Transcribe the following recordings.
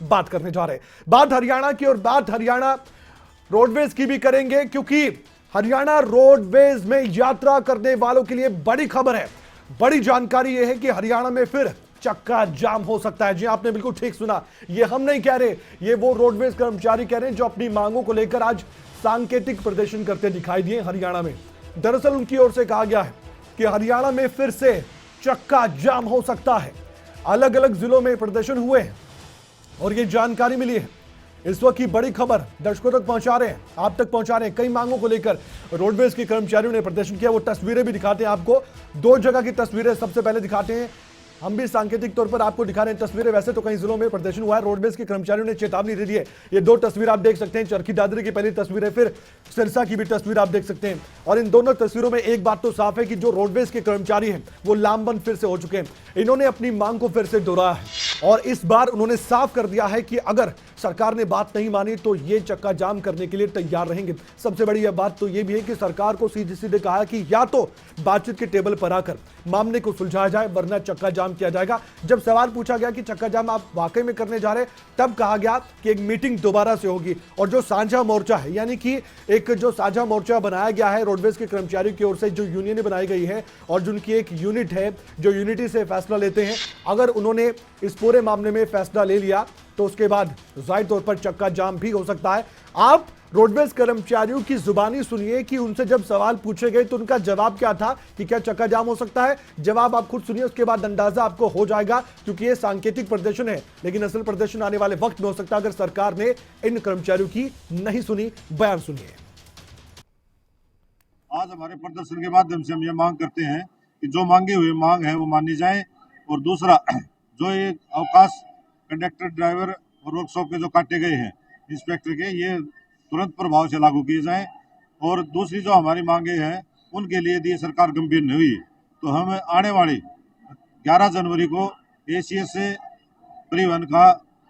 बात करने जा रहे हैं। बात हरियाणा की और बात हरियाणा रोडवेज की भी करेंगे, क्योंकि हरियाणा रोडवेज में यात्रा करने वालों के लिए बड़ी खबर है। बड़ी जानकारी यह है कि हरियाणा में फिर चक्का जाम हो सकता है। जी आपने बिल्कुल ठीक सुना, ये हम नहीं कह रहे, ये वो रोडवेज कर्मचारी कह रहे हैं जो अपनी मांगों को लेकर आज सांकेतिक प्रदर्शन करते दिखाई दिए हरियाणा में। दरअसल उनकी ओर से कहा गया है कि हरियाणा में फिर से चक्का जाम हो सकता है। अलग अलग जिलों में प्रदर्शन हुए हैं और ये जानकारी मिली है। इस वक्त की बड़ी खबर दर्शकों तक पहुंचा रहे हैं, आप तक पहुंचा रहे हैं। कई मांगों को लेकर रोडवेज के कर्मचारियों ने प्रदर्शन किया। वो तस्वीरें भी दिखाते हैं आपको, दो जगह की तस्वीरें सबसे पहले दिखाते हैं। हम भी सांकेतिक तौर पर आपको दिखा रहे हैं तस्वीरें। वैसे तो कई जिलों में प्रदर्शन हुआ है, रोडवेज के कर्मचारियों ने चेतावनी दे दी है। ये दो तस्वीर आप देख सकते हैं, चरखी दादरी की पहली तस्वीर है, फिर सिरसा की भी तस्वीर आप देख सकते हैं। और इन दोनों तस्वीरों में एक बात तो साफ है कि जो रोडवेज के कर्मचारी हैं वो लामबंद फिर से हो चुके हैं। इन्होंने अपनी मांग को फिर से दोहराया है और इस बार उन्होंने साफ कर दिया है कि अगर सरकार ने बात नहीं मानी तो ये चक्का जाम करने के लिए तैयार रहेंगे। सबसे बड़ी यह बात तो यह भी है कि सरकार को सीधे सीधे कहा कि या तो बातचीत के टेबल पर आकर मामले को सुलझाया जाए, वरना चक्का जाम किया जाएगा। जब सवाल पूछा गया कि चक्का जाम आप वाकई में करने जा रहे हैं, तब कहा गया कि एक मीटिंग दोबारा से होगी। और जो साझा मोर्चा है, यानी कि एक जो साझा मोर्चा बनाया गया है रोडवेज के कर्मचारियों की ओर से, जो यूनियन बनाई गई है और जिनकी एक यूनिट है जो यूनिटी से फैसला लेते हैं, अगर उन्होंने इस पूरे मामले में फैसला ले लिया तो उसके बाद जाहिर तौर पर चक्का जाम भी हो सकता है। आप रोडवेज कर्मचारियों की जुबानी सुनिए कि उनसे जब सवाल पूछे गए तो उनका जवाब क्या था कि क्या चक्का जाम हो सकता है। जवाब आप खुद सुनिए, उसके बाद अंदाजा आपको हो जाएगा, क्योंकि ये सांकेतिक प्रदर्शन है, लेकिन असल प्रदर्शन आने वाले वक्त में हो सकता है अगर सरकार ने इन कर्मचारियों की नहीं सुनी। बयान सुनिए। आज हमारे प्रदर्शन के माध्यम से हम ये मांग करते हैं कि जो मांगे हुए मांग है वो मानी जाए, और दूसरा जो ये अवकाश कंडक्टर, ड्राइवर और वर्कशॉप के जो काटे गए हैं इंस्पेक्टर के, ये तुरंत प्रभाव से लागू किए जाएं। और दूसरी जो हमारी मांगे हैं उनके लिए यदि सरकार गंभीर नहीं हुई तो हम आने वाली 11 जनवरी को ACS से परिवहन का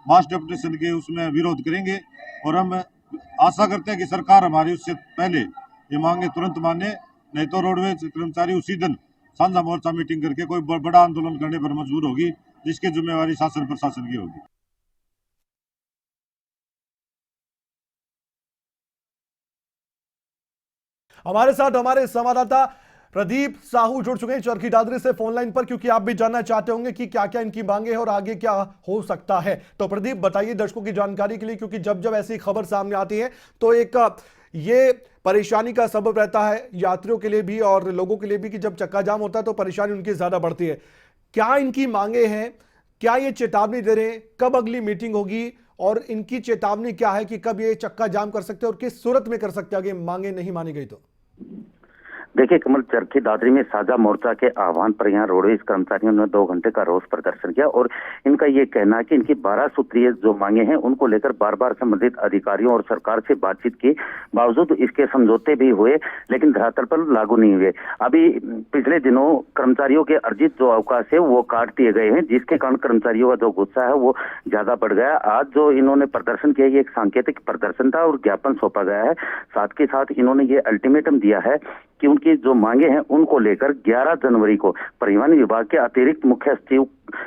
मास डेपुटेशन के उसमें विरोध करेंगे। और हम आशा करते हैं कि सरकार हमारी उससे पहले ये मांगे तुरंत माने, नहीं तो रोडवेज कर्मचारी उसी दिन साझा मोर्चा मीटिंग करके कोई बड़ा आंदोलन करने पर मजबूर होगी, जिसकी जिम्मेवारी शासन प्रशासन की होगी। हमारे साथ हमारे संवाददाता प्रदीप साहू जुड़ चुके हैं चरखी दादरी से फोन लाइन पर, क्योंकि आप भी जानना चाहते होंगे कि क्या क्या इनकी मांगे हैं और आगे क्या हो सकता है। तो प्रदीप बताइए दर्शकों की जानकारी के लिए, क्योंकि जब जब ऐसी खबर सामने आती है तो एक ये परेशानी का सबब रहता है यात्रियों के लिए भी और लोगों के लिए भी कि जब चक्का जाम होता है तो परेशानी उनकी ज्यादा बढ़ती है। क्या इनकी मांगे हैं, क्या ये चेतावनी दे रहे हैं, कब अगली मीटिंग होगी और इनकी चेतावनी क्या है कि कब ये चक्का जाम कर सकते हैं और किस सूरत में कर सकते हैं अगर मांगे नहीं मानी गई तो? देखिए कमल, चरखी दादरी में साझा मोर्चा के आह्वान पर यहाँ रोडवेज कर्मचारियों ने 2 घंटे का रोष प्रदर्शन किया और इनका ये कहना है कि इनकी 12 सूत्रीय जो मांगे हैं उनको लेकर बार बार संबंधित अधिकारियों और सरकार से बातचीत के बावजूद इसके समझौते भी हुए, लेकिन धरातल पर लागू नहीं हुए। अभी पिछले दिनों कर्मचारियों के अर्जित जो अवकाश है वो काट दिए गए हैं, जिसके कारण कर्मचारियों का जो गुस्सा है वो ज्यादा बढ़ गया। आज जो इन्होंने प्रदर्शन किया ये एक सांकेतिक प्रदर्शन था और ज्ञापन सौंपा गया है। साथ के साथ इन्होंने ये अल्टीमेटम दिया है कि उनकी जो मांगे हैं उनको लेकर 11 जनवरी को परिवहन विभाग के अतिरिक्त मुख्य सचिव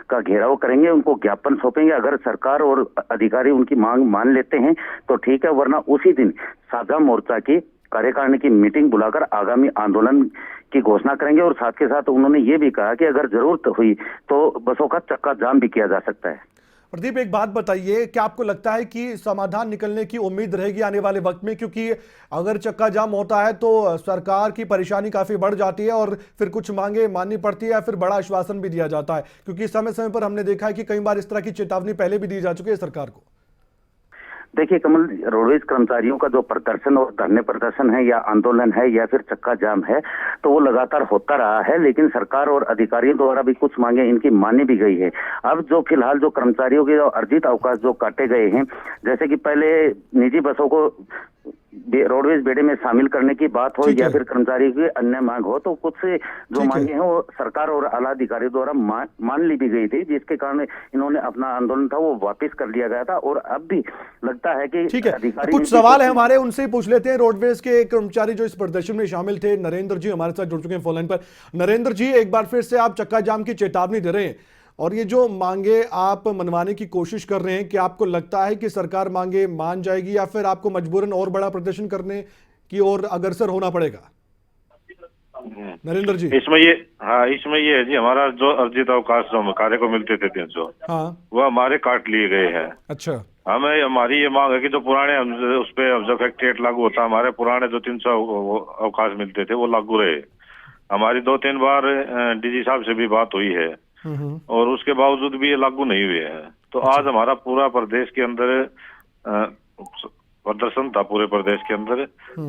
का घेराव करेंगे, उनको ज्ञापन सौंपेंगे। अगर सरकार और अधिकारी उनकी मांग मान लेते हैं तो ठीक है, वरना उसी दिन साझा मोर्चा की कार्यकारिणी की मीटिंग बुलाकर आगामी आंदोलन की घोषणा करेंगे। और साथ के साथ उन्होंने ये भी कहा कि अगर जरूरत हुई तो बसों का चक्का जाम भी किया जा सकता है। प्रदीप एक बात बताइए, क्या आपको लगता है कि समाधान निकलने की उम्मीद रहेगी आने वाले वक्त में? क्योंकि अगर चक्का जाम होता है तो सरकार की परेशानी काफी बढ़ जाती है और फिर कुछ मांगे माननी पड़ती है या फिर बड़ा आश्वासन भी दिया जाता है, क्योंकि समय समय पर हमने देखा है कि कई बार इस तरह की चेतावनी पहले भी दी जा चुकी है सरकार को। देखिए कमल, रोडवेज कर्मचारियों का जो प्रदर्शन और धरने प्रदर्शन है या आंदोलन है या फिर चक्का जाम है तो वो लगातार होता रहा है, लेकिन सरकार और अधिकारियों द्वारा भी कुछ मांगे इनकी मानी भी गई है। अब जो फिलहाल जो कर्मचारियों के जो अर्जित अवकाश जो काटे गए हैं, जैसे कि पहले निजी बसों को रोडवेज बेड़े में शामिल करने की बात हो या फिर कर्मचारी की अन्य मांग हो, तो कुछ जो मांगे हैं वो सरकार और आला अधिकारियों द्वारा मान ली भी गई थी, जिसके कारण इन्होंने अपना आंदोलन था वो वापस कर लिया गया था। और अब भी लगता है कि ठीक है, कुछ सवाल है हमारे, उनसे पूछ लेते हैं। रोडवेज के कर्मचारी जो इस प्रदर्शन में शामिल थे, नरेंद्र जी हमारे साथ जुड़ चुके हैं फोन लाइन पर। नरेंद्र जी, एक बार फिर से आप चक्का जाम की चेतावनी दे रहे हैं और ये जो मांगे आप मनवाने की कोशिश कर रहे हैं, कि आपको लगता है कि सरकार मांगे मान जाएगी या फिर आपको मजबूरन और बड़ा प्रदर्शन करने की ओर अग्रसर होना पड़ेगा? नरेंद्र जी, इसमें ये है जी, हमारा जो अर्जित अवकाश जो कार्य को मिलते थे 300, हाँ, वो हमारे काट लिए गए हैं। अच्छा, हमारी ये मांग है कि जो पुराने उस पे जो फैक्ट्री एक्ट लागू होता, हमारे पुराने जो 300 अवकाश मिलते थे वो लागू रहे। हमारी 2-3 बार डीजी साहब से भी बात हुई है और उसके बावजूद भी ये लागू नहीं हुए हैं। तो आज हमारा पूरा प्रदेश के अंदर प्रदर्शन था, पूरे प्रदेश के अंदर।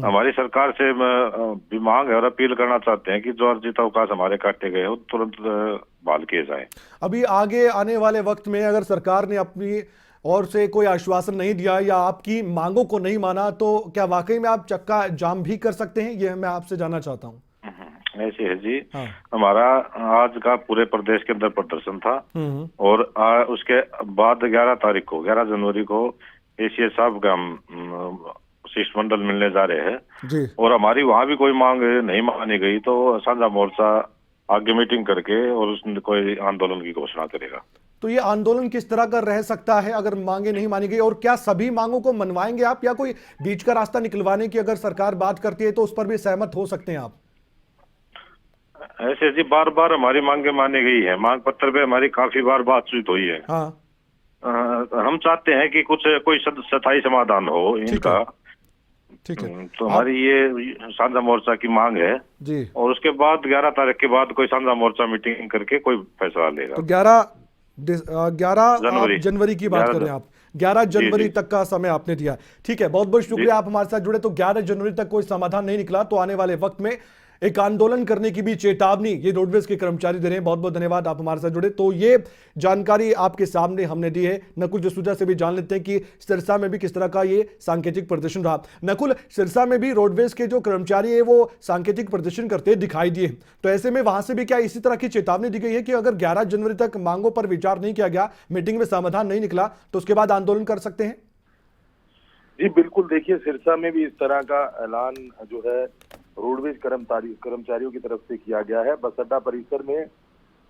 हमारी सरकार से भी मांग है और अपील करना चाहते हैं कि जो अर्जित अवकाश हमारे काटे गए वो तुरंत बहाल किए जाए। अभी आगे आने वाले वक्त में अगर सरकार ने अपनी ओर से कोई आश्वासन नहीं दिया या आपकी मांगों को नहीं माना, तो क्या वाकई में आप चक्का जाम भी कर सकते हैं? ये मैं आपसे जानना चाहता हूँ। ऐसे है जी, हाँ। हमारा आज का पूरे प्रदेश के अंदर प्रदर्शन था और उसके बाद 11 जनवरी को एसीएस साहब का हम शिष्टमंडल मिलने जा रहे हैं जी। और हमारी वहां भी कोई मांग नहीं मानी गई तो साझा मोर्चा आगे मीटिंग करके और उसने कोई आंदोलन की घोषणा करेगा। तो ये आंदोलन किस तरह का रह सकता है अगर मांगे नहीं मानी गई? और क्या सभी मांगों को मनवाएंगे आप, या कोई बीच का रास्ता निकलवाने की अगर सरकार बात करती है तो उस पर भी सहमत हो सकते हैं आप? ऐसे जी, बार बार हमारी मांगे मानी गई है। मांग पत्र पे हमारी काफी बार बातचीत हुई है। हाँ, हम चाहते हैं कि कोई स्थायी समाधान हो इनका। ठीक है। तो हमारी ये साझा मोर्चा की मांग है जी। और उसके बाद 11 तारीख के बाद कोई साझा मोर्चा मीटिंग करके कोई फैसला लेगा। तो 11 जनवरी की बात कर रहे हैं आप? 11 जनवरी तक का समय आपने दिया। ठीक है, बहुत बहुत शुक्रिया आप हमारे साथ जुड़े। तो 11 जनवरी तक कोई समाधान नहीं निकला तो आने वाले वक्त में एक आंदोलन करने की भी चेतावनी ये रोडवेज के कर्मचारी दे रहे हैं। बहुत बहुत धन्यवाद आप हमारे साथ जुड़े। तो ये जानकारी आपके सामने हमने दी है। नकुल जसूजा से भी जान लेते हैं कि सिरसा में भी किस तरह का ये सांकेतिक प्रदर्शन रहा। नकुल, सिरसा में भी रोडवेज के जो कर्मचारी है वो सांकेतिक प्रदर्शन करते दिखाई दिए, तो ऐसे में वहां से भी क्या इसी तरह की चेतावनी दी गई है कि अगर 11 जनवरी तक मांगों पर विचार नहीं किया गया, मीटिंग में समाधान नहीं निकला, तो उसके बाद आंदोलन कर सकते हैं? जी बिल्कुल, देखिए सिरसा में भी इस तरह का ऐलान जो है रोडवेज कर्मचारियों की तरफ से किया गया है। बस अड्डा परिसर में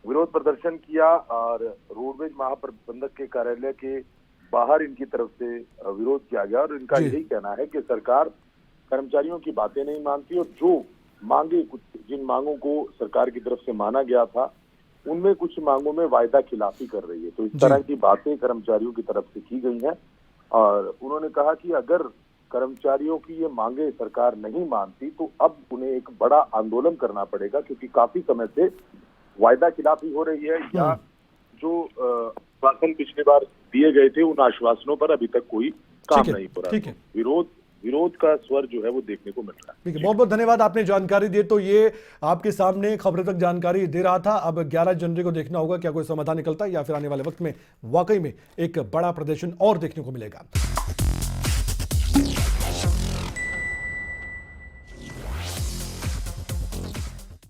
विरोध प्रदर्शन किया और रोडवेज महाप्रबंधक के कार्यालय के बाहर इनकी तरफ से विरोध किया गया और इनका यही कहना है कि सरकार कर्मचारियों की बातें नहीं मानती और जो मांगे, जिन मांगों को सरकार की तरफ से माना गया था उनमें कुछ मांगों में वायदा खिलाफी कर रही है। तो इस तरह की बातें कर्मचारियों की तरफ से की गई हैं और उन्होंने कहा कि अगर कर्मचारियों की ये मांगे सरकार नहीं मानती तो अब उन्हें एक बड़ा आंदोलन करना पड़ेगा, क्योंकि काफी समय से वायदा खिलाफी हो रही है या जो आश्वासन पिछली बार दिए गए थे उन आश्वासनों पर अभी तक कोई काम नहीं हो रहा है। विरोध का स्वर जो है वो देखने को मिल रहा है। ठीक है, बहुत बहुत धन्यवाद आपने जानकारी दी। तो ये आपके सामने खबरों तक जानकारी दे रहा था। अब 11 जनवरी को देखना होगा क्या कोई समाधान निकलता है या फिर आने वाले वक्त में वाकई में एक बड़ा प्रदर्शन और देखने को मिलेगा।